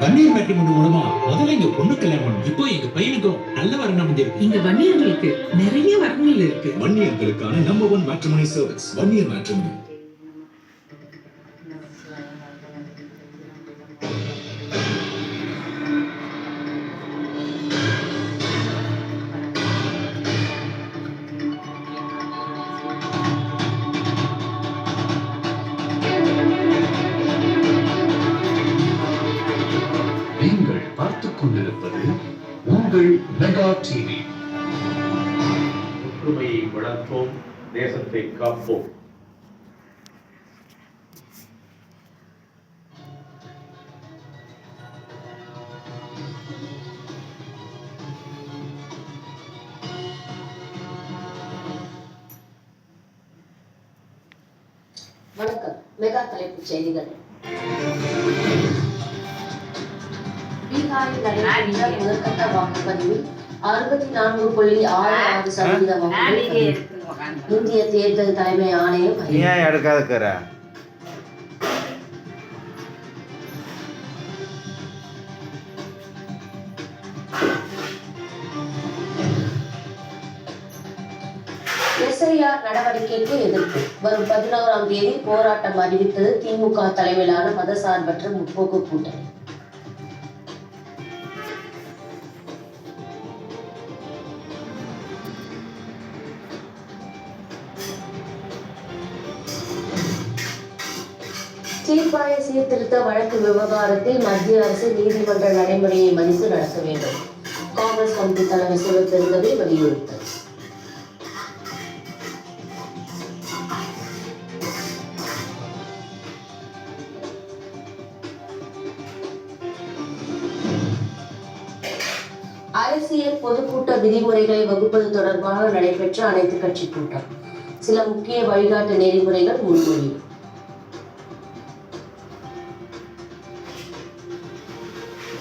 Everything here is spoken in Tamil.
வன்னியர் மேட்ரிமோனி மூலமா முதல்ல எங்க பொண்ணு கல்யாணம், இப்போ எங்க பையனுக்கும் நல்ல வரணும் வந்திருக்கு. இங்க வன்னியர்களுக்கு நிறைய வரங்கள் இருக்கு. வன்னியர்களுக்கான number 1 matrimony service Vanniyar matrimony. நீங்கள் பார்த்துக் கொண்டிருப்பது உங்கள் மெகா டிவி. ஒற்றுமையை வளர்ப்போம், தேசத்தை காப்போம். வணக்கம். மெகா தலைப்புச் செய்திகள். பீகாரில் நடைபெற்ற முதற்கட்ட வாக்குப்பதிவில் 64.66% வாக்குகள். இந்திய தேர்தல் தலைமை ஆணையம் எஸ்ஐஆர் நடவடிக்கைக்கு எதிர்ப்பு வரும் 11ஆம் தேதி போராட்டம் அறிவித்தது திமுக தலைமையிலான மதசார்பற்ற முற்போக்கு கூட்டணி. தீர்ப்பாய சீர்திருத்த வழக்கு விவகாரத்தில் மத்திய அரசு நீதிமன்ற நடைமுறையை மதித்து நடத்த வேண்டும். காங்கிரஸ் கமிட்டி தலைமை சிவபெருந்தகை வலியுறுத்தல். அரசியல் பொதுக்கூட்ட விதிமுறைகளை வகுப்பது தொடர்பாக நடைபெற்ற அனைத்து கட்சி கூட்டம். சில முக்கிய வழிகாட்டு நெறிமுறைகள் முன்மொழிவு.